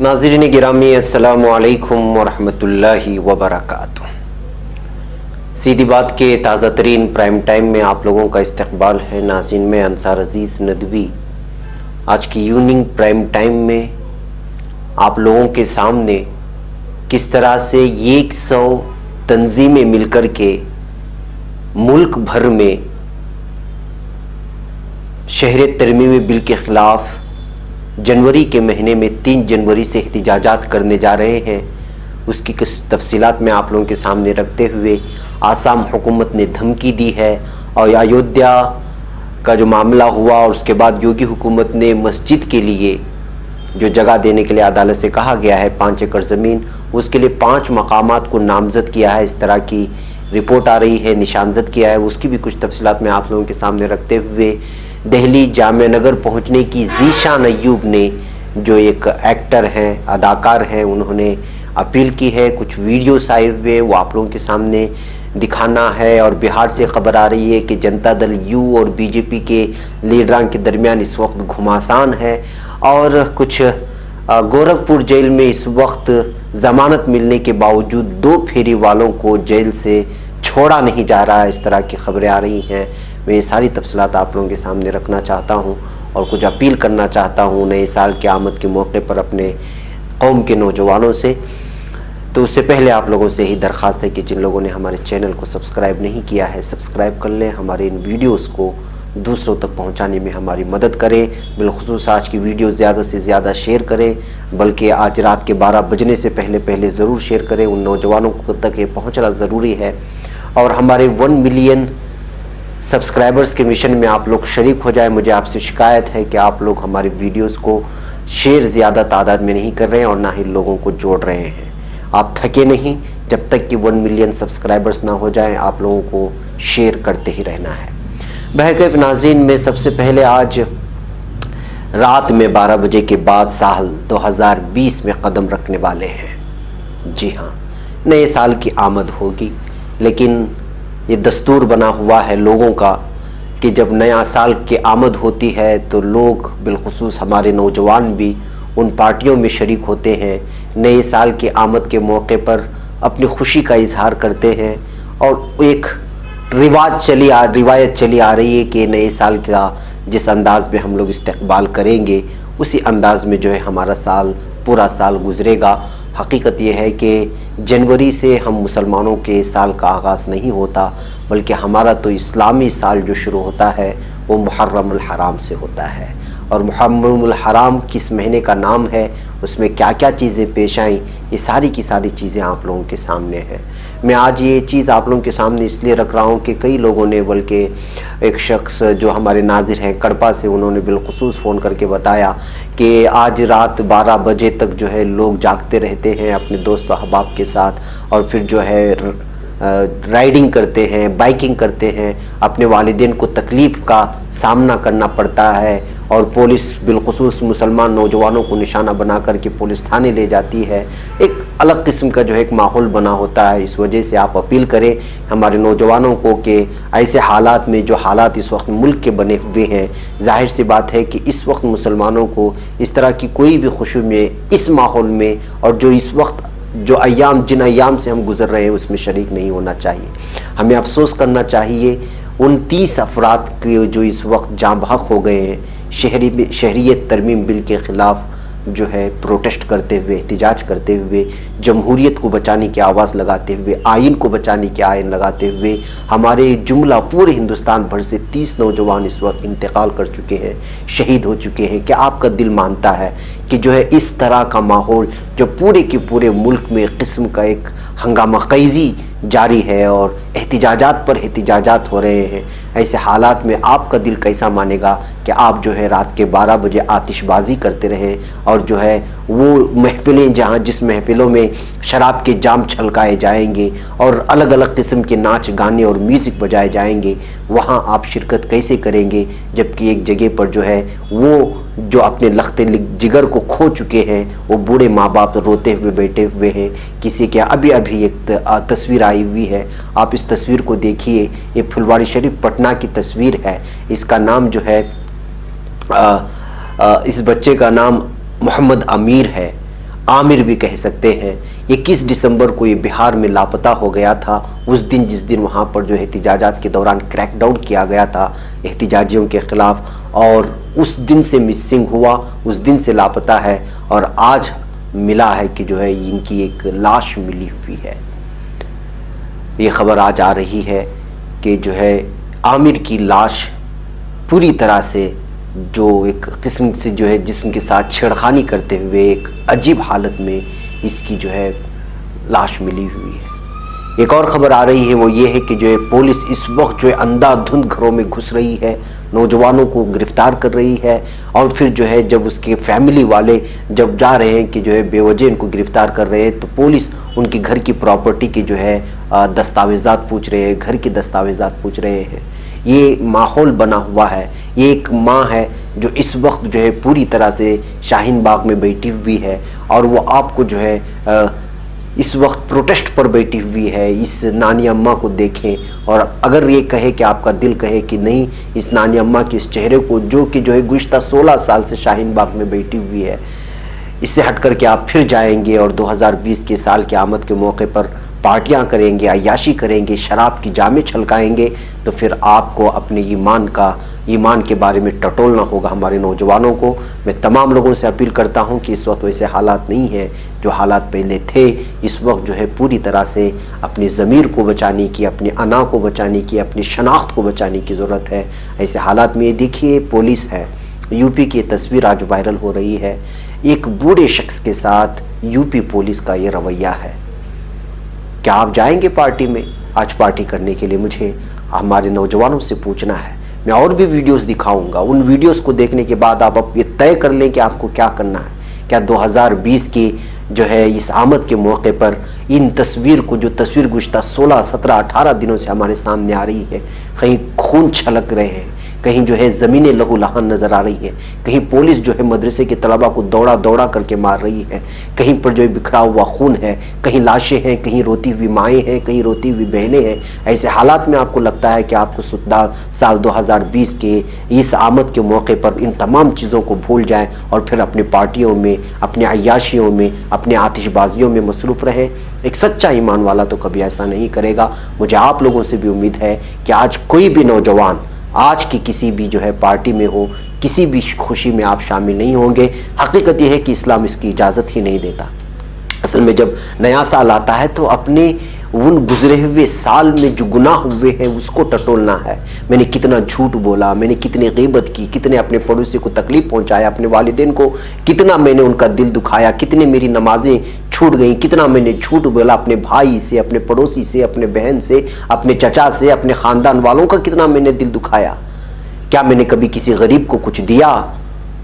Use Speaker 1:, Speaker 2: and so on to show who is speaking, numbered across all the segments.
Speaker 1: नाज़रीन गिरामी अस्सलामु अलैकुम वरहमतुल्लाहि वबरकातुह। सीधी बात के ताज़ा तरीन प्राइम टाइम में आप लोगों का इस्तकबाल है। नाज़रीन में अंसार अजीज़ नदवी आज की इवनिंग प्राइम टाइम में आप लोगों के सामने किस तरह से 100 तंजीमें मिलकर के मुल्क भर में शहरियत तरमीमी बिल के ख़िलाफ़ जनवरी के महीने में 3 जनवरी से एहतिजाजात करने जा रहे हैं, उसकी कुछ तफसीलात में आप लोगों के सामने रखते हुए आसाम हुकूमत ने धमकी दी है। और अयोध्या का जो मामला हुआ और उसके बाद योगी हुकूमत ने मस्जिद के लिए जो जगह देने के लिए अदालत से कहा गया है 5 एकड़ ज़मीन, उसके लिए 5 मकामात को नामज़द किया है, इस तरह की रिपोर्ट आ रही है, निशानजद किया है। उसकी भी कुछ तफसीलात में आप लोगों के सामने रखते हुए दिल्ली जामिया नगर पहुंचने की ज़ीशान अय्यूब ने, जो एक एक्टर हैं, अदाकार हैं, उन्होंने अपील की है। कुछ वीडियोस आए हुए वो आप लोगों के सामने दिखाना है। और बिहार से खबर आ रही है कि जनता दल यू और बीजेपी के लीडरान के दरमियान इस वक्त घमासान है। और कुछ गोरखपुर जेल में इस वक्त ज़मानत मिलने के बावजूद 2 फेरी वालों को जेल से छोड़ा नहीं जा रहा है, इस तरह की खबरें आ रही हैं। मैं ये सारी तफसीलात आप लोगों के सामने रखना चाहता हूँ और कुछ अपील करना चाहता हूँ नए साल के आमद के मौके पर अपने कौम के नौजवानों से। तो उससे पहले आप लोगों से यही दरख्वास्त है कि जिन लोगों ने हमारे चैनल को सब्सक्राइब नहीं किया है, सब्सक्राइब कर लें। हमारे इन वीडियोज़ को दूसरों तक पहुंचाने में हमारी मदद करें। बिलखुसूस आज की वीडियो ज़्यादा से ज़्यादा शेयर करें, बल्कि आज रात के 12 बजने से पहले ज़रूर शेयर करें। उन नौजवानों तक ये पहुंचना ज़रूरी है। और हमारे 1 मिलियन सब्सक्राइबर्स के मिशन में आप लोग शरीक हो जाए। मुझे आपसे शिकायत है कि आप लोग हमारी वीडियोस को शेयर ज़्यादा तादाद में नहीं कर रहे हैं और ना ही लोगों को जोड़ रहे हैं। आप थके नहीं, जब तक कि 1 मिलियन सब्सक्राइबर्स ना हो जाएं, आप लोगों को शेयर करते ही रहना है। बहरकैफ नाज़रीन, में सबसे पहले आज रात में 12 बजे के बाद साल 2020 में कदम रखने वाले हैं। जी हाँ, नए साल की आमद होगी, लेकिन ये दस्तूर बना हुआ है लोगों का कि जब नया साल की आमद होती है तो लोग, बिलखुसूस हमारे नौजवान भी, उन पार्टियों में शरीक होते हैं। नए साल की आमद के मौके पर अपनी खुशी का इजहार करते हैं और एक रिवायत चली आ रही है कि नए साल का जिस अंदाज में हम लोग इस्तकबाल करेंगे, उसी अंदाज में जो है हमारा साल, पूरा साल गुजरेगा। हकीकत यह है कि जनवरी से हम मुसलमानों के साल का आगाज़ नहीं होता, बल्कि हमारा तो इस्लामी साल जो शुरू होता है वो मुहर्रमुल हराम से होता है। और मुहर्रमुल हराम किस महीने का नाम है, उसमें क्या क्या चीज़ें पेश आईं, ये सारी की सारी चीज़ें आप लोगों के सामने हैं। मैं आज ये चीज़ आप लोगों के सामने इसलिए रख रहा हूँ कि कई लोगों ने, बल्कि एक शख्स जो हमारे नाज़िर हैं कड़पा से, उन्होंने बिलखुसूस फ़ोन करके बताया कि आज रात 12 बजे तक जो है लोग जागते रहते हैं अपने दोस्त अहबाब के साथ और फिर जो है राइडिंग करते हैं, बाइकिंग करते हैं। अपने वालिदैन को तकलीफ़ का सामना करना पड़ता है और पुलिस बिलखुसूस मुसलमान नौजवानों को निशाना बना कर के पुलिस थाने ले जाती है। एक अलग किस्म का जो है एक माहौल बना होता है। इस वजह से आप अपील करें हमारे नौजवानों को कि ऐसे हालात में, जो हालात इस वक्त मुल्क के बने हुए हैं, जाहिर सी बात है कि इस वक्त मुसलमानों को इस तरह की कोई भी खुशी में, इस माहौल में, और जो इस वक्त जिन अयाम से हम गुज़र रहे हैं उसमें शरीक नहीं होना चाहिए। हमें अफसोस करना चाहिए उन 30 अफराद के जो इस वक्त जाँ बहक हो गए हैं शहरियत तरमीम बिल के ख़िलाफ़ जो है प्रोटेस्ट करते हुए, एहतिजाज करते हुए, जमहूरियत को बचाने की आवाज़ लगाते हुए, आइन को बचाने की आयन लगाते हुए। हमारे जुमला पूरे हिंदुस्तान भर से 30 नौजवान इस वक्त इंतकाल कर चुके हैं, शहीद हो चुके हैं। क्या आपका दिल मानता है कि जो है इस तरह का माहौल जो पूरे के पूरे मुल्क में किस्म का एक हंगामा ख़ैज़ी जारी है और एहतिजाजात पर एहतिजाजात हो रहे हैं, ऐसे हालात में आपका दिल कैसा मानेगा कि आप जो है रात के 12 बजे आतिशबाजी करते रहें और जो है वो महफिलें, जहाँ जिस महफिलों में शराब के जाम छलकाए जाएंगे और अलग अलग किस्म के नाच गाने और म्यूज़िक बजाए जाएंगे, वहाँ आप शिरकत कैसे करेंगे? जबकि एक जगह पर जो है वो जो अपने लख्ते जिगर को खो चुके हैं, वो बूढ़े माँ बाप रोते हुए बैठे हुए हैं। किसी के अभी एक तस्वीर आई हुई है, आप इस तस्वीर को देखिए। ये फुलवारी शरीफ पटना की तस्वीर है। इसका नाम जो है इस बच्चे का नाम मोहम्मद अमीर है। आमिर भी कह सकते हैं। 21 दिसंबर को ये बिहार में लापता हो गया था। उस दिन जिस दिन वहाँ पर जो एहतिजाजात के दौरान क्रैकडाउन किया गया था एहतिजाजियों के ख़िलाफ़, और उस दिन से मिसिंग हुआ, उस दिन से लापता है, और आज मिला है कि जो है इनकी एक लाश मिली हुई है। ये ख़बर आज आ रही है कि जो है आमिर की लाश पूरी तरह से जो एक किस्म से जो है जिस्म के साथ छेड़खानी करते हुए एक अजीब हालत में इसकी जो है लाश मिली हुई है। एक और ख़बर आ रही है, वो ये है कि जो है पुलिस इस वक्त जो है अंधाधुंध घरों में घुस रही है, नौजवानों को गिरफ्तार कर रही है, और फिर जो है जब उसके फैमिली वाले जब जा रहे हैं कि जो है बेवजह इनको गिरफ्तार कर रहे हैं, तो पुलिस उनकी घर की प्रॉपर्टी की जो है दस्तावेज़ात पूछ रहे हैं, घर के दस्तावेज़ात पूछ रहे हैं। ये माहौल बना हुआ है। ये एक माँ है जो इस वक्त जो है पूरी तरह से शाहीन बाग में बैठी हुई है, और वो आपको जो है इस वक्त प्रोटेस्ट पर बैठी हुई है। इस नानी अम्मा को देखें, और अगर ये कहे कि आपका दिल कहे कि नहीं, इस नानी अम्मा के इस चेहरे को जो कि जो है गुज़श्ता 16 साल से शाहीन बाग में बैठी हुई है, इससे हट कर के आप फिर जाएंगे और 2020 के साल की आमद के मौके पर पार्टियां करेंगे, अय्याशी करेंगे, शराब की जामें छलकाएंगे, तो फिर आपको अपने ईमान के बारे में टटोलना होगा। हमारे नौजवानों को मैं तमाम लोगों से अपील करता हूं कि इस वक्त वैसे हालात नहीं हैं जो हालात पहले थे। इस वक्त जो है पूरी तरह से अपनी ज़मीर को बचाने की, अपनी अना को बचाने की, अपनी शनाख्त को बचाने की ज़रूरत है। ऐसे हालात में देखिए पुलिस है, यूपी की तस्वीर आज वायरल हो रही है। एक बूढ़े शख्स के साथ यूपी पुलिस का ये रवैया है। क्या आप जाएंगे पार्टी में? आज पार्टी करने के लिए मुझे हमारे नौजवानों से पूछना है। मैं और भी वीडियोस दिखाऊंगा, उन वीडियोस को देखने के बाद आप अब ये तय कर लें कि आपको क्या करना है। क्या 2020 की जो है इस आमद के मौके पर इन तस्वीर को, जो तस्वीर गुज़श्ता 16, 17, 18 दिनों से हमारे सामने आ रही है, कहीं खून छलक रहे हैं, कहीं जो है ज़मीनें लहू लहान नज़र आ रही है, कहीं पुलिस जो है मदरसे के तलबा को दौड़ा दौड़ा करके मार रही है, कहीं पर जो है बिखरा हुआ खून है, कहीं लाशें हैं, कहीं रोती हुई माएँ हैं, कहीं रोती हुई बहनें हैं। ऐसे हालात में आपको लगता है कि आपको साल 2020 के इस आमद के मौके पर इन तमाम चीज़ों को भूल जाएँ और फिर अपनी पार्टियों में, अपने अय्याशियों में, अपने आतिशबाजियों में मसरूफ़ रहे। एक सच्चा ईमान वाला तो कभी ऐसा नहीं करेगा। मुझे आप लोगों से भी उम्मीद है कि आज कोई भी नौजवान आज की किसी भी जो है पार्टी में हो, किसी भी खुशी में आप शामिल नहीं होंगे। हकीकत यह है कि इस्लाम इसकी इजाज़त ही नहीं देता। असल में जब नया साल आता है तो अपने उन गुजरे हुए साल में जो गुनाह हुए हैं उसको टटोलना है। मैंने कितना झूठ बोला, मैंने कितनी गीबत की, कितने अपने पड़ोसी को तकलीफ़ पहुंचाया, अपने वालिदैन को कितना मैंने उनका दिल दुखाया, कितने मेरी नमाजें छूट गई, कितना मैंने झूठ बोला अपने भाई से, अपने पड़ोसी से, अपने बहन से, अपने चचा से, अपने ख़ानदान वालों का कितना मैंने दिल दुखाया। क्या मैंने कभी किसी गरीब को कुछ दिया?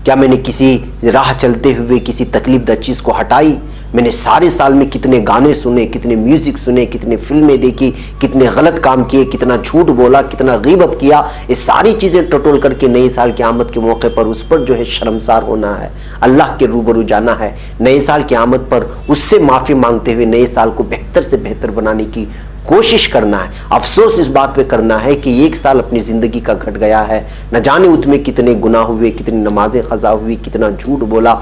Speaker 1: क्या मैंने किसी राह चलते हुए किसी तकलीफ़दा चीज़ को हटाई? मैंने सारे साल में कितने गाने सुने, कितने म्यूज़िक सुने, कितने फिल्में देखी, कितने गलत काम किए, कितना झूठ बोला, कितना गीबत किया। ये सारी चीज़ें टटोल करके नए साल की आमद के मौके पर उस पर जो है शर्मसार होना है, अल्लाह के रूबरू जाना है। नए साल की आमद पर उससे माफ़ी मांगते हुए नए साल को बेहतर से बेहतर बनाने की कोशिश करना है। अफसोस इस बात पे करना है कि एक साल अपनी ज़िंदगी का घट गया है। न जाने उसमें कितने गुनाह हुए, कितनी नमाजें क़ज़ा हुई, कितना झूठ बोला,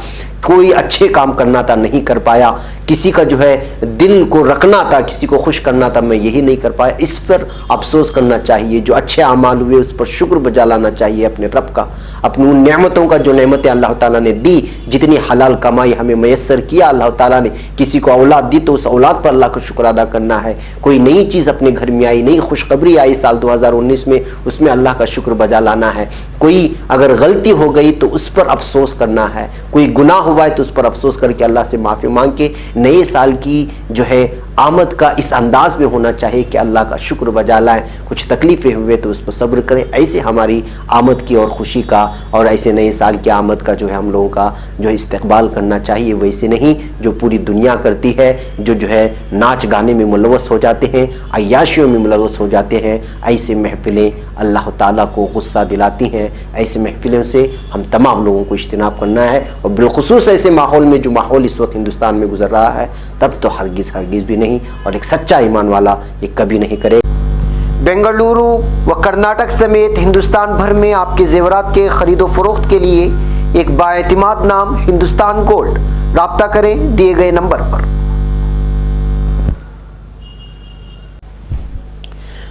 Speaker 1: कोई अच्छे काम करना था नहीं कर पाया, किसी का जो है दिल को रखना था, किसी को खुश करना था, मैं यही नहीं कर पाया। इस पर अफसोस करना चाहिए। जो अच्छे अमाल हुए उस पर शुक्र बजा लाना चाहिए अपने रब का, अपनी उन नेमतों का जो नेमतें अल्लाह ताला ने दी, जितनी हलाल कमाई हमें मैसर किया अल्लाह ताला ने। किसी को औलाद दी तो उस औलाद पर अल्लाह का शुक्र अदा करना है। कोई नई चीज़ अपने घर में आई, नई खुशखबरी आई साल 2019 में, उसमें अल्लाह का शुक्र बजा लाना है। कोई अगर गलती हो गई तो उस पर अफसोस करना है। कोई गुनाह हुआ है तो उस पर अफसोस करके अल्लाह से माफ़ी मांग के नए साल की जो है आमद का इस अंदाज में होना चाहिए कि अल्लाह का शुक्र बजा लाएं। कुछ तकलीफ़ें हुए तो उस पर सब्र करें। ऐसे हमारी आमद की और खुशी का और ऐसे नए साल की आमद का जो है हम लोगों का जो है इस्तकबाल करना चाहिए। वैसे नहीं जो पूरी दुनिया करती है, जो है नाच गाने में मुलव्वस हो जाते हैं, अय्याशियों में मुलव्वस हो जाते हैं। ऐसे महफिलें अल्लाह ताला को गुस्सा दिलाती हैं। ऐसे महफिलों से हम तमाम लोगों को इज्तिनाब करना है, और बिलखुसूस ऐसे माहौल में जो माहौल इस वक्त हिंदुस्तान में गुजर रहा है, तब तो हरगिज़ भी नहीं, और एक सच्चा ईमान वाला ये कभी नहीं करे। बेंगलुरु व कर्नाटक समेत हिंदुस्तान भर में आपके जेवरात के खरीदो फरोख्त के लिए एक बाएतिमाद नाम हिंदुस्तान गोल्ड राब्ता करें दिए गए नंबर पर।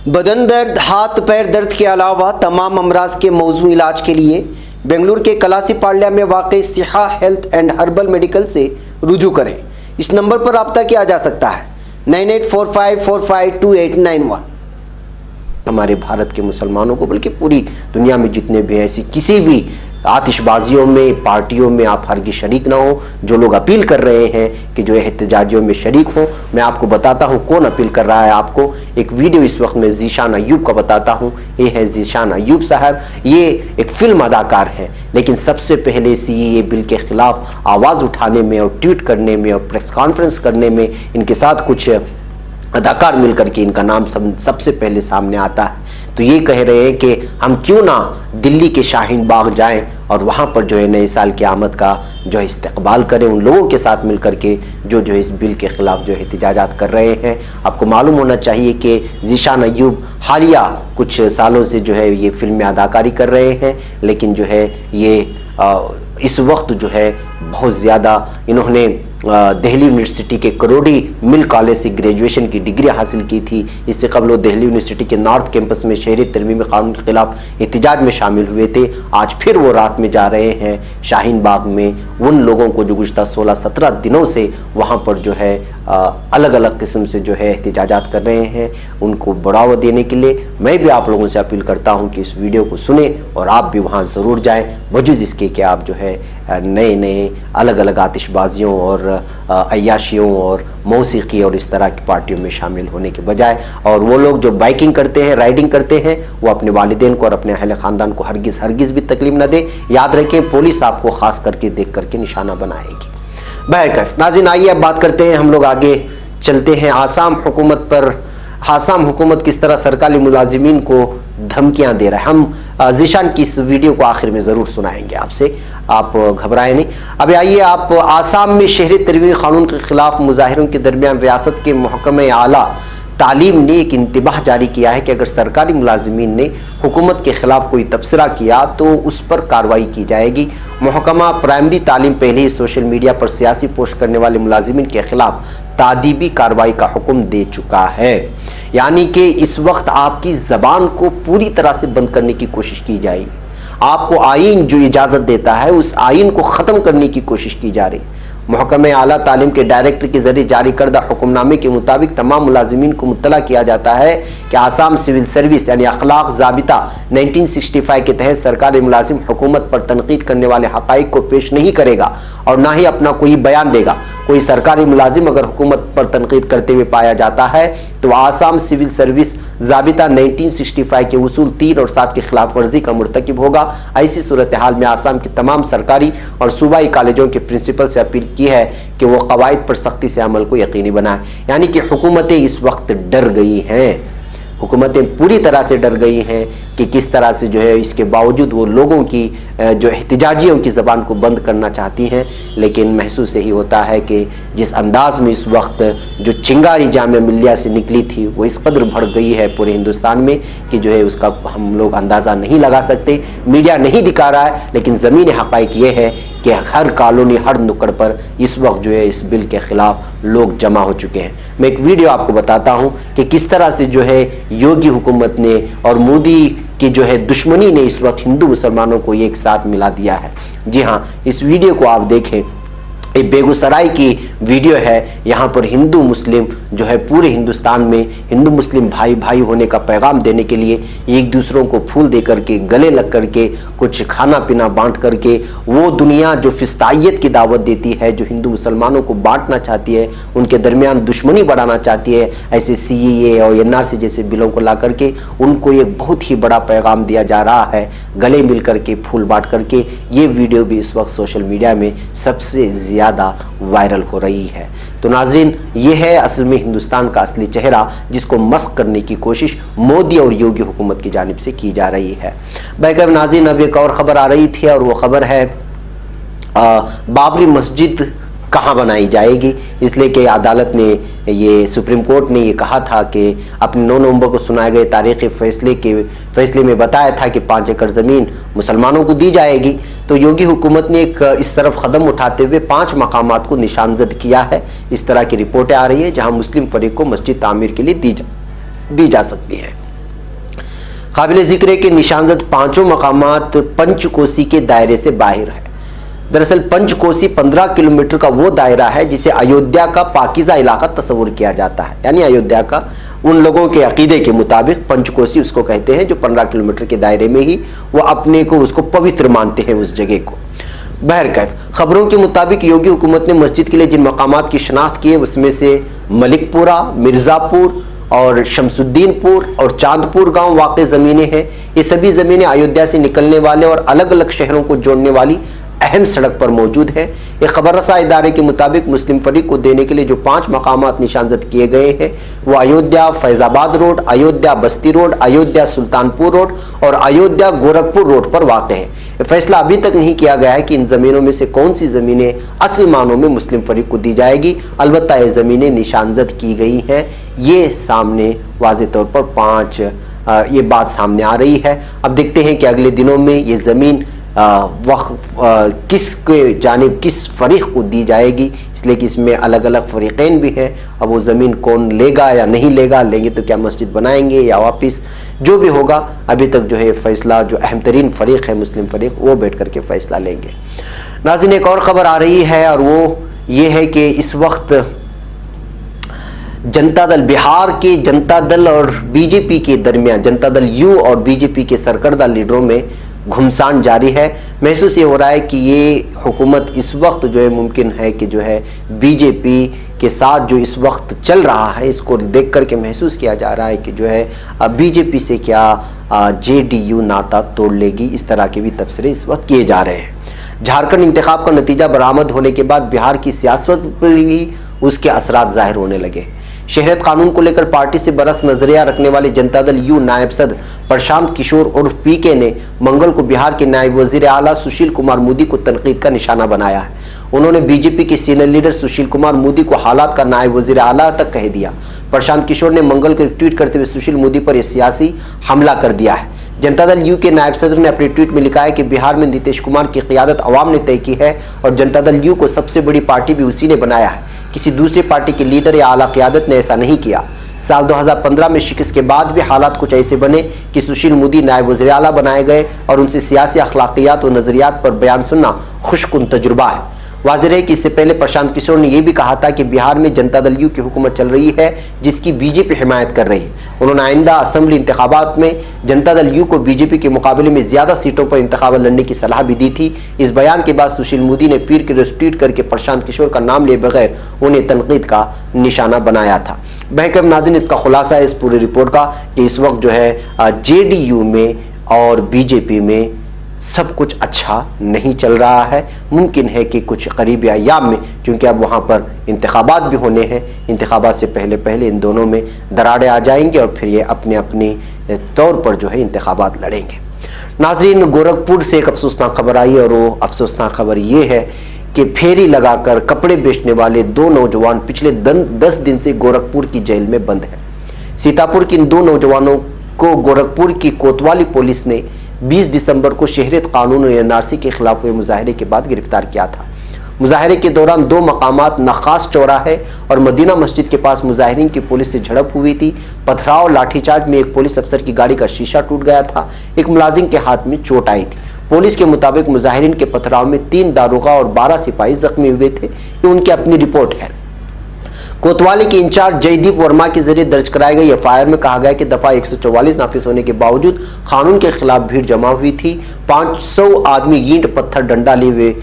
Speaker 1: बदन दर्द, हाथ पैर दर्द के अलावा तमाम अमराज के मौजू इलाज के लिए बेंगलुरु के कलासीपाಳ್ಯ में वाक़ सिहा हेल्थ एंड हर्बल मेडिकल से रुजू करें। इस नंबर पर रब्ता किया जा सकता है 9845452891। हमारे भारत के मुसलमानों को बल्कि पूरी दुनिया में जितने भी ऐसी किसी भी आतिशबाजियों में, पार्टियों में आप हरगिज़ शरीक ना हो। जो लोग अपील कर रहे हैं कि जो एहतजाजियों में शरीक हो, मैं आपको बताता हूं कौन अपील कर रहा है। आपको एक वीडियो इस वक्त मैं ज़ीशान अय्यूब का बताता हूं। ये है ज़ीशान अय्यूब साहब, ये एक फिल्म अदाकार है, लेकिन सबसे पहले CAA बिल के खिलाफ आवाज़ उठाने में और ट्वीट करने में और प्रेस कॉन्फ्रेंस करने में इनके साथ कुछ अदाकार मिलकर के इनका नाम सबसे पहले सामने आता है। तो ये कह रहे हैं कि हम क्यों ना दिल्ली के शाहीन बाग जाएं और वहाँ पर जो है नए साल की आमद का जो है इस्तकबाल करें उन लोगों के साथ मिलकर के जो है इस बिल के ख़िलाफ़ जो है एहतजाजात कर रहे हैं। आपको मालूम होना चाहिए कि ज़ीशान अय्यूब हालिया कुछ सालों से जो है ये फिल्म में अदाकारी कर रहे हैं, लेकिन जो है ये इस वक्त जो है बहुत ज़्यादा इन्होंने दिल्ली यूनिवर्सिटी के करोड़ी मिल कॉलेज से ग्रेजुएशन की डिग्री हासिल की थी। इससे कबल वो दिल्ली यूनिवर्सिटी के नॉर्थ कैंपस में शहरी तरमीमी कानून के खिलाफ एहतजाज में शामिल हुए थे। आज फिर वो रात में जा रहे हैं शाहीन बाग में उन लोगों को जो गुज़श्ता 16-17 दिनों से वहाँ पर जो है अलग अलग किस्म से जो है एहतजाजात कर रहे हैं, उनको बढ़ावा देने के लिए मैं भी आप लोगों से अपील करता हूँ कि इस वीडियो को सुने और आप भी वहाँ ज़रूर जाएँ, वजूद इसके कि आप जो है नए नए अलग अलग आतिशबाजियों और अय्याशियों और मौसीकी और इस तरह की पार्टियों में शामिल होने के बजाय, और वो लोग जो बाइकिंग करते हैं, राइडिंग करते हैं, वो अपने वालिदैन को और अपने अहले ख़ानदान को हरगिज़ भी तकलीफ न दे। याद रखें, पुलिस आपको ख़ास करके देख करके निशाना बनाएगी। बहरकैफ नाज़रीन, आइए अब बात करते हैं, हम लोग आगे चलते हैं आसाम हुकूमत पर। आसाम हुकूमत किस तरह सरकारी मुलाजिमीन को धमकियां दे रहा है, हम ज़ीशान की इस वीडियो को आखिर में ज़रूर सुनाएंगे आपसे, आप घबराएं नहीं। अभी आइए, आप आसाम में शहरी तरमीमी कानून के खिलाफ मुजाहिरों के दरमियान रियासत के महकमे आला तालीम ने एक इंतबाह जारी किया है कि अगर सरकारी मुलाजिमीन ने हुकूमत के खिलाफ कोई तबसरा किया तो उस पर कार्रवाई की जाएगी। महकमा प्राइमरी तालीम पहले ही सोशल मीडिया पर सियासी पोस्ट करने वाले मुलाजिमीन के खिलाफ तादीबी कार्रवाई का हुक्म दे चुका है, यानी कि इस वक्त आपकी ज़बान को पूरी तरह से बंद करने की कोशिश की जाएगी। आपको आइन जो इजाज़त देता है उस आइन को ख़त्म करने की कोशिश की जा रही है। महकमे आला तालीम के डायरेक्टर के जरिए जारी करदा हुक्मनामे के मुताबिक तमाम मुलाजिमीन को मुत्तला किया जाता है कि आसाम सिविल सर्विस यानी अखलाक ज़ाबिता 1965 के तहत सरकारी मुलाजिम हुकूमत पर तनकीद करने वाले हक़ाइक़ को पेश नहीं करेगा और ना ही अपना कोई बयान देगा। कोई सरकारी मुलाजिम अगर हुकूमत पर तनकीद करते हुए पाया जाता है तो आसाम सिविल सर्विस ज़ाबिता 1965 के उसूल 3 और 7 की खिलाफ वर्जी का मुर्तकिब होगा। ऐसी सूरत हाल में आसाम के तमाम सरकारी और सूबाई कॉलेजों के प्रिंसिपल से अपील की है कि वो कवायद पर सख्ती से अमल को यकीनी बनाए। यानी कि हुकूमतें इस वक्त डर गई हैं, हुकूमतें पूरी तरह से डर गई हैं कि किस तरह से जो है इसके बावजूद वो लोगों की जो एहतजाजियों की ज़बान को बंद करना चाहती हैं, लेकिन महसूस यही होता है कि जिस अंदाज में इस वक्त जो चिंगारी जामिया मिल्लिया से निकली थी वो इस कदर बढ़ गई है पूरे हिंदुस्तान में कि जो है उसका हम लोग अंदाज़ा नहीं लगा सकते। मीडिया नहीं दिखा रहा है, लेकिन ज़मीनी हक़ाइक़ ये है कि हर कॉलोनी, हर नुक्कड़ पर इस वक्त जो है इस बिल के ख़िलाफ़ लोग जमा हो चुके हैं। मैं एक वीडियो आपको बताता हूँ कि किस तरह से जो है योगी हुकूमत ने और मोदी की जो है दुश्मनी ने इस वक्त हिंदू मुसलमानों को एक साथ मिला दिया है। जी हाँ, इस वीडियो को आप देखें, ये बेगूसराय की वीडियो है। यहाँ पर हिंदू मुस्लिम जो है पूरे हिंदुस्तान में हिंदू मुस्लिम भाई भाई होने का पैगाम देने के लिए एक दूसरों को फूल दे करके, गले लग करके, कुछ खाना पीना बांट करके वो दुनिया जो फिस्तायत की दावत देती है, जो हिंदू मुसलमानों को बांटना चाहती है, उनके दरमियान दुश्मनी बढ़ाना चाहती है, ऐसे CAA और NRC जैसे बिलों को ला करके उनको एक बहुत ही बड़ा पैगाम दिया जा रहा है, गले मिल करके, फूल बांट करके। ये वीडियो भी इस वक्त सोशल मीडिया में सबसे ज़्यादा वायरल हो रही है। तो नाजरीन, ये है असल में हिंदुस्तान का असली चेहरा जिसको मस्क करने की कोशिश मोदी और योगी हुकूमत की जानिब से की जा रही है। बैकर नाजरीन, अब एक और ख़बर आ रही थी और वो ख़बर है बाबरी मस्जिद کہاں بنائی جائے گی، اس لیے کہ عدالت نے یہ سپریم کورٹ نے یہ کہا تھا کہ اپنے 9 نومبر کو سنائے گئے تاریخی فیصلے میں بتایا تھا کہ 5 ایکڑ زمین مسلمانوں کو دی جائے گی، تو یوگی حکومت نے ایک اس طرف قدم اٹھاتے ہوئے 5 مقامات کو نشانزد کیا ہے۔ اس طرح کی رپورٹیں آ رہی ہیں جہاں مسلم فریق کو مسجد تعمیر کے لیے دی جا سکتی ہے۔ قابل ذکر ہے کہ نشانزد 5 مقامات پنچ کوسی کے دائرے سے باہر ہے۔ دراصل پنچ کوسی 15 کلومیٹر کا وہ دائرہ ہے جسے ایودھیا کا پاکیزہ علاقہ تصور کیا جاتا ہے، یعنی ایودھیا کا ان لوگوں کے عقیدے کے مطابق پنچ کوسی اس کو کہتے ہیں جو 15 کلومیٹر کے دائرے میں ہی وہ اپنے کو اس کو پوتر مانتے ہیں اس جگہ کو۔ بہرکیف خبروں کے مطابق یوگی حکومت نے مسجد کے لیے جن مقامات کی شناخت کی ہے اس میں سے ملک پورہ، مرزا پور اور شمس الدین پور اور چاند پور گاؤں واقع زمینیں ہیں۔ یہ سبھی زمینیں ایودھیا سے نکلنے والے اور الگ الگ شہروں کو جوڑنے والی اہم سڑک پر موجود ہے۔ ایک خبر رساں ادارے کے مطابق مسلم فریق کو دینے کے لیے جو 5 مقامات نشانزد کیے گئے ہیں وہ ایودھیا فیض آباد روڈ، ایودھیا بستی روڈ، ایودھیا سلطان پور روڈ اور ایودھیا گورکھپور روڈ پر واقع ہے۔ یہ فیصلہ ابھی تک نہیں کیا گیا ہے کہ ان زمینوں میں سے کون سی زمینیں اصل معنوں میں مسلم فریق کو دی جائے گی، البتہ یہ زمینیں نشانزد کی گئی ہیں۔ یہ سامنے واضح طور پر یہ بات سامنے آ رہی ہے۔ اب دیکھتے ہیں کہ اگلے دنوں میں یہ زمین کس کے جانب کس فریق کو دی جائے گی، اس لیے کہ اس میں الگ الگ فریقین بھی ہیں۔ اب وہ زمین کون لے گا یا نہیں لے گا، لیں گے تو کیا مسجد بنائیں گے یا واپس، جو بھی ہوگا ابھی تک جو ہے فیصلہ جو اہم ترین فریق ہے مسلم فریق وہ بیٹھ کر کے فیصلہ لیں گے۔ ناظرین ایک اور خبر آ رہی ہے اور وہ یہ ہے کہ اس وقت جنتا دل بہار کے جنتا دل اور بی جے پی کے درمیان، جنتا دل یو اور بی جے پی کے سرکردہ لیڈروں میں گھمسان جاری ہے۔ محسوس یہ ہو رہا ہے کہ یہ حکومت اس وقت جو ہے ممکن ہے کہ جو ہے بی جے پی کے ساتھ جو اس وقت چل رہا ہے اس کو دیکھ کر کے محسوس کیا جا رہا ہے کہ جو ہے بی جے پی سے کیا جے ڈی یو ناتا توڑ لے گی، اس طرح کے بھی تبصرے اس وقت کیے جا رہے ہیں۔ جھارکھنڈ انتخاب کا نتیجہ برآمد ہونے کے بعد بہار کی سیاست پر بھی اس کے اثرات ظاہر ہونے لگے۔ شہریت قانون کو لے کر پارٹی سے برعکس نظریہ رکھنے والے جنتا دل یو نائب صدر پرشانت کشور عرف پی کے نے منگل کو بہار کے نائب وزیر اعلیٰ سشیل کمار مودی کو تنقید کا نشانہ بنایا ہے۔ انہوں نے بی جے پی کے سینئر لیڈر سشیل کمار مودی کو حالات کا نائب وزیر اعلیٰ تک کہہ دیا۔ پرشانت کشور نے منگل کو ایک ٹویٹ کرتے ہوئے سشیل مودی پر یہ سیاسی حملہ کر دیا ہے۔ جنتا دل یو کے نائب صدر نے اپنے ٹویٹ میں لکھا ہے کہ بہار میں نتیش کمار کی قیادت عوام نے طے کی ہے اور جنتا دل یو کو سب سے بڑی پارٹی بھی اسی نے بنایا ہے، کسی دوسری پارٹی کے لیڈر یا اعلیٰ قیادت نے ایسا نہیں کیا۔ سال 2015 میں شکست کے بعد بھی حالات کچھ ایسے بنے کہ سشیل مودی نائب وزیر اعلیٰ بنائے گئے اور ان سے سیاسی اخلاقیات و نظریات پر بیان سننا خوش کن تجربہ ہے۔ واضح ہے کہ اس سے پہلے پرشانت کشور نے یہ بھی کہا تھا کہ بہار میں جنتا دل یو کی حکومت چل رہی ہے جس کی بی جے پی حمایت کر رہی ہے۔ انہوں نے آئندہ اسمبلی انتخابات میں جنتا دل یو کو بی جے پی کے مقابلے میں زیادہ سیٹوں پر انتخابات لڑنے کی صلاح بھی دی تھی۔ اس بیان کے بعد سشیل مودی نے پیر کے روز ٹویٹ کر کے پرشانت کشور کا نام لیے بغیر انہیں تنقید کا نشانہ بنایا تھا۔ بہرکیف ناظرین اس کا خلاصہ ہے اس پوری رپورٹ کا کہ اس وقت جو ہے جے ڈی یو میں اور بی جے پی میں سب کچھ اچھا نہیں چل رہا ہے۔ ممکن ہے کہ کچھ قریبی ایام میں، چونکہ اب وہاں پر انتخابات بھی ہونے ہیں، انتخابات سے پہلے ان دونوں میں دراڑیں آ جائیں گے اور پھر یہ اپنے طور پر جو ہے انتخابات لڑیں گے۔ ناظرین گورکھپور سے ایک افسوسناک خبر آئی اور وہ افسوسناک خبر یہ ہے کہ پھیری لگا کر کپڑے بیچنے والے 2 نوجوان پچھلے 10 دن سے گورکھپور کی جیل میں بند ہیں۔ سیتاپور کے ان 2 نوجوانوں کو گورکھپور کی کوتوالی پولیس نے 20 دسمبر کو شہریت قانون اور این آر سی کے خلاف ہوئے مظاہرے کے بعد گرفتار کیا تھا۔ مظاہرے کے دوران 2 مقامات نخاس چوراہے اور مدینہ مسجد کے پاس مظاہرین کی پولیس سے جھڑپ ہوئی تھی۔ پتھراؤ لاٹھی چارج میں ایک پولیس افسر کی گاڑی کا شیشہ ٹوٹ گیا تھا، ایک ملازم کے ہاتھ میں چوٹ آئی تھی۔ پولیس کے مطابق مظاہرین کے پتھراؤ میں 3 داروغہ اور 12 سپاہی زخمی ہوئے تھے۔ یہ ان کی اپنی رپورٹ ہے۔ کوتوالی کے انچارج جے دیپ ورما کے ذریعے درج کرائے گئے ایف آئی آر میں کہا گیا کہ دفعہ 144 نافذ ہونے کے باوجود قانون کے خلاف بھیڑ جمع ہوئی تھی۔ 500 آدمی اینٹ پتھر ڈنڈا لیے ہوئے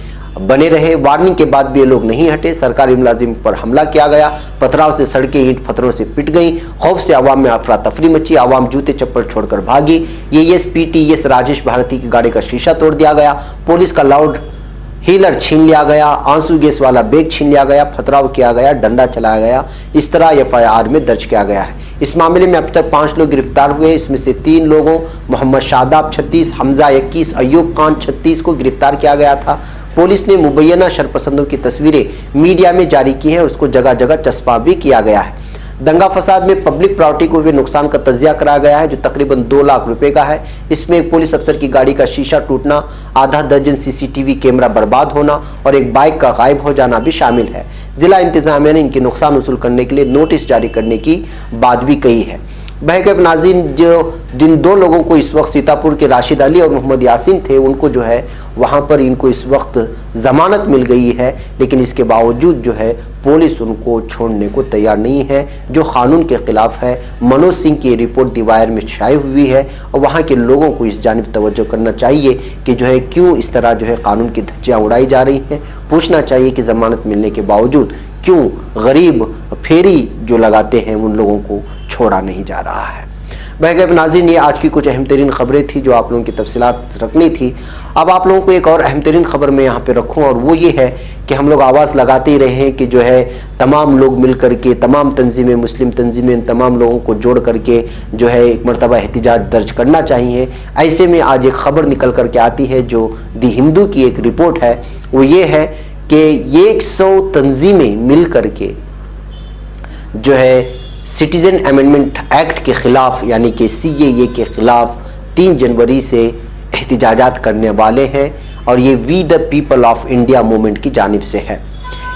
Speaker 1: بنے رہے۔ وارننگ کے بعد بھی یہ لوگ نہیں ہٹے۔ سرکاری ملازم پر حملہ کیا گیا۔ پتھراؤ سے سڑکیں اینٹ پتھروں سے پٹ گئیں۔ خوف سے عوام میں افراتفری مچی۔ عوام جوتے چپل چھوڑ کر بھاگی۔ یہ S P T S Rajesh بھارتی کی گاڑی کا شیشہ توڑ دیا گیا۔ پولیس کا لاؤڈ ہیلر چھین لیا گیا۔ آنسو گیس والا بیگ چھین لیا گیا۔ پتھراؤ کیا گیا۔ ڈنڈا چلایا گیا۔ اس طرح ایف آئی آر میں درج کیا گیا ہے۔ اس معاملے میں اب تک 5 لوگ گرفتار ہوئے۔ اس میں سے 3 لوگوں محمد شاداب 36، حمزہ 21، ایوب خان 36 کو گرفتار کیا گیا تھا۔ पुलिस ने मुबैना शरपसंदों की तस्वीरें मीडिया में जारी की है और उसको जगह जगह चस्पा भी किया गया है। दंगा फसाद में पब्लिक प्रॉपर्टी को हुए नुकसान का तजिया कराया गया है जो तकरीबन 2 लाख रुपए का है। इसमें एक पुलिस अफसर की गाड़ी का शीशा टूटना, आधा दर्जन सीसीटीवी कैमरा बर्बाद होना और एक बाइक का गायब हो जाना भी शामिल है। जिला इंतजामिया ने इनके नुकसान वसूल करने के लिए नोटिस जारी करने की बात भी कही है। बहरकैफ नाज़रीन, जो जिन 2 लोगों को इस वक्त सीतापुर के राशिद अली और मोहम्मद यासीन थे, उनको जो है वहां पर इनको इस वक्त जमानत मिल गई है, लेकिन इसके बावजूद जो है पुलिस उनको छोड़ने को तैयार नहीं है, जो कानून के खिलाफ है। मनोज सिंह की रिपोर्ट दीवार में छाई हुई है और वहाँ के लोगों को इस जानिब तवज्जो करना चाहिए कि जो है क्यों इस तरह जो है कानून की धज्जियाँ उड़ाई जा रही हैं। पूछना चाहिए कि जमानत मिलने के बावजूद क्यों गरीब फेरी जो लगाते हैं उन लोगों को छोड़ा नहीं जा रहा है। बहरकैफ नाज़रीन, ये आज की कुछ अहम तरीन खबरें थी जो आप लोगों की तफसीलात रखनी थी। अब आप लोगों को एक और अहम तरीन खबर मैं यहाँ पे रखूँ और वो ये है कि हम लोग आवाज़ लगाते ही रहे हैं कि जो है तमाम लोग मिल करके, तमाम तंजीमें, मुस्लिम तंजीमें, तमाम लोगों को जोड़ करके जो है एक मरतबा एहतिजाज दर्ज करना चाहिए। ऐसे में आज एक खबर निकल करके आती है जो दी हिंदू की एक रिपोर्ट है, वो ये है कि 100 तंजीमें मिल करके जो है सिटीजन अमेंडमेंट एक्ट के खिलाफ यानी कि CAA के खिलाफ 3 जनवरी से एहतिजाजात करने वाले हैं और ये we the people of India movement की जानिब से है।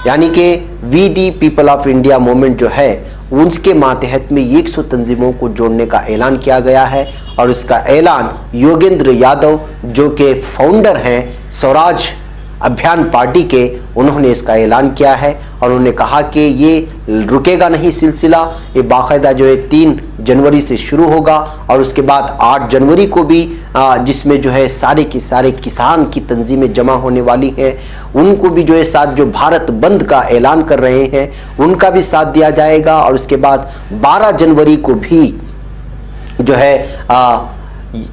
Speaker 1: यानी कि we the people of India movement जो है उसके मातहत में 100 तंजीमों को जोड़ने का ऐलान किया गया है और इसका ऐलान योगेंद्र यादव जो कि फाउंडर हैं स्वराज अभियान पार्टी के, उन्होंने इसका ऐलान किया है और उन्होंने कहा कि ये रुकेगा नहीं सिलसिला, ये बाकायदा जो है 3 जनवरी से शुरू होगा और उसके बाद 8 जनवरी को भी जिसमें जो है सारे के सारे किसान की तंजीमें जमा होने वाली हैं, उनको भी जो है साथ जो भारत बंद का ऐलान कर रहे हैं उनका भी साथ दिया जाएगा। और उसके बाद 12 जनवरी को भी जो है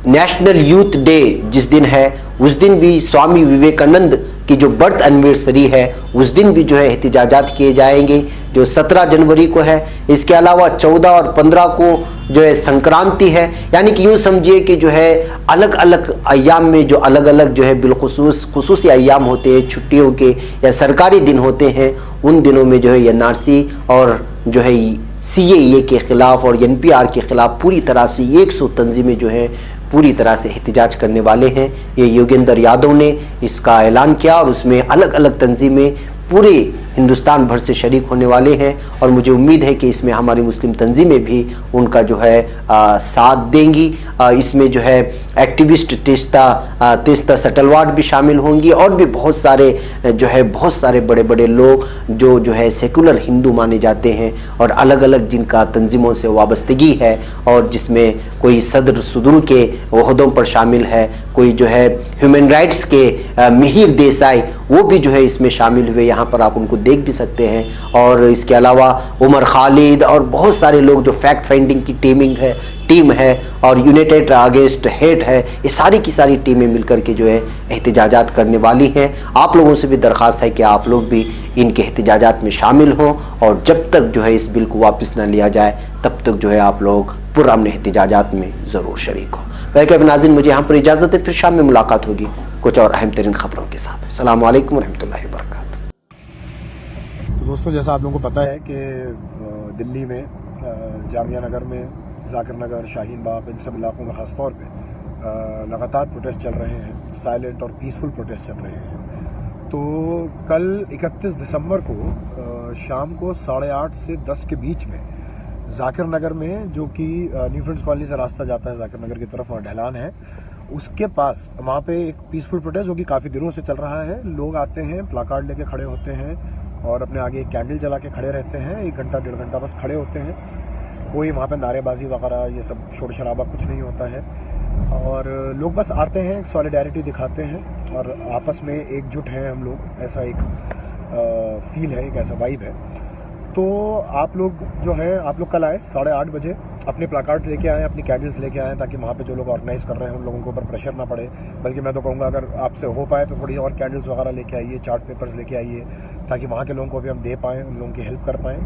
Speaker 1: नेशनल यूथ डे जिस दिन है उस दिन भी स्वामी विवेकानंद की जो बर्थ एनिवर्सरी है उस दिन भी जो है एहतिजाजात किए जाएंगे जो 17 जनवरी को है। इसके अलावा 14 और 15 को जो है संक्रांति है। यानी कि यूँ समझिए कि जो है अलग अलग अय्याम में जो अलग अलग जो है बिलखुसूस खुसूसी अय्याम होते हैं, छुट्टियों के या सरकारी दिन होते हैं, उन दिनों में जो है NRC और जो है CAA के ख़िलाफ़ और NPR के ख़िलाफ़ पूरी तरह से 100 तंजीमें जो है पूरी तरह से एहतिजाज करने वाले हैं। ये योगेंद्र यादव ने इसका ऐलान किया और उसमें अलग अलग तंजीमें पूरे हिंदुस्तान भर से शरीक होने वाले हैं और मुझे उम्मीद है कि इसमें हमारी मुस्लिम तंजीमें भी उनका जो है साथ देंगी। इसमें जो है एक्टिविस्ट तेस्ता सटलवाड भी शामिल होंगी और भी बहुत सारे जो है बहुत सारे बड़े बड़े लोग जो है सेकुलर हिंदू माने जाते हैं और अलग अलग जिनका तंजीमों से वाबस्तगी है और जिसमें कोई सदर सुदूर के ओहदों पर शामिल है, कोई जो है ह्यूमन राइट्स के मिहिर देसाई वो भी जो है इसमें शामिल हुए, यहाँ पर आप उनको देख भी सकते हैं। और इसके अलावा उमर खालिद और बहुत सारे लोग जो फैक्ट फाइंडिंग की टीम है और यूनाइटेड अगेंस्ट हेट है, ये सारी की सारी टीमें मिलकर के जो है एहतिजाजात करने वाली हैं। आप लोगों से भी दरख्वास्त है कि आप लोग भी इनके एहतिजाजात में शामिल हों और जब तक जो है इस बिल को वापस ना लिया जाए तब तक जो है आप लोग पुरअमन एहतिजाजात में ज़रूर शरीक हो। बहरकैफ नाज़रीन, मुझे यहाँ पर इजाज़त है, फिर शाम में मुलाकात होगी कुछ और अहम तरीन खबरों के साथ। अस्सलामु अलैकुम रहमतुल्लाहि व बरकातहू।
Speaker 2: तो दोस्तों, जैसा आप लोगों को पता है कि दिल्ली में जामिया नगर में, जाकिर नगर, शाहीन बाग, इन सब इलाकों में ख़ास तौर पे लगातार प्रोटेस्ट चल रहे हैं, साइलेंट और पीसफुल प्रोटेस्ट चल रहे हैं। तो कल 31 दिसंबर को शाम को 8:30 से 10 के बीच में जाकिर नगर में, जो कि न्यू फ्रेंड्स कॉलोनी से रास्ता जाता है जाकिर नगर की तरफ और ढलान है, उसके पास वहाँ पे एक पीसफुल प्रोटेस्ट जो कि काफ़ी दिनों से चल रहा है। लोग आते हैं, प्लाकार्ड लेके खड़े होते हैं और अपने आगे एक कैंडल जला के खड़े रहते हैं, 1 घंटा 1.5 घंटा बस खड़े होते हैं। कोई वहाँ पे नारेबाजी वगैरह ये सब शोर शराबा कुछ नहीं होता है और लोग बस आते हैं, सॉलिडारिटी दिखाते हैं और आपस में एकजुट हैं हम लोग, ऐसा एक फील है, एक ऐसा वाइब है। तो आप लोग जो है, आप लोग कल आए 8:30 बजे, अपने प्लाकार्ड लेके आएँ, अपनी कैंडल्स लेके आएँ, ताकि वहाँ पे जो लोग ऑर्गेनाइज़ कर रहे हैं उन लोगों के ऊपर प्रेशर ना पड़े। बल्कि मैं तो कहूँगा अगर आपसे हो पाए तो थोड़ी और कैंडल्स वगैरह लेके आइए, चार्ट पेपर्स लेके आइए, ताकि वहाँ के लोगों को भी हम दे पाएँ, उन लोगों की हेल्प कर पाएँ।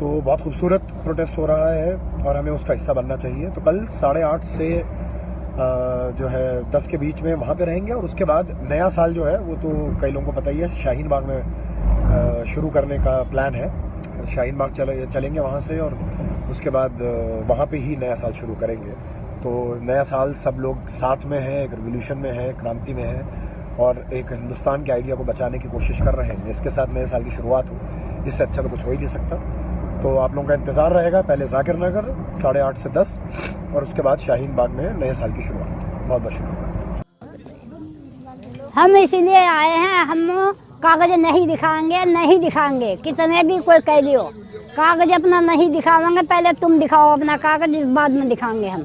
Speaker 2: तो बहुत खूबसूरत प्रोटेस्ट हो रहा है और हमें उसका हिस्सा बनना चाहिए। तो कल 8:30 से جو ہے 10 کے بیچ میں وہاں پہ رہیں گے. اور اس کے بعد نیا سال جو ہے وہ تو کئی لوگوں کو پتہ ہی ہے, شاہین باغ میں شروع کرنے کا پلان ہے. شاہین باغ چلیں گے وہاں سے, اور اس کے بعد وہاں پہ ہی نیا سال شروع کریں گے. تو نیا سال سب لوگ ساتھ میں ہیں, ایک ریولیوشن میں ہے, کرانتی میں ہے, اور ایک ہندوستان کے آئیڈیا کو بچانے کی کوشش کر رہے ہیں. اس کے ساتھ نئے سال کی شروعات ہو, اس سے اچھا تو کچھ ہو ہی نہیں سکتا. تو آپ لوگوں کا انتظار رہے گا, پہلے ذاکر نگر 8:30 سے 10, اور اس کے بعد شاہین باغ میں نئے سال کی شروعات. بہت بہت شکریہ.
Speaker 3: ہم اسی لیے آئے ہیں, ہم کاغذ نہیں دکھائیں گے کتنے بھی کوئی کہہ لیو, کاغذ اپنا نہیں دکھاؤں گے. پہلے تم دکھاؤ اپنا کاغذ, بعد میں دکھائیں گے ہم.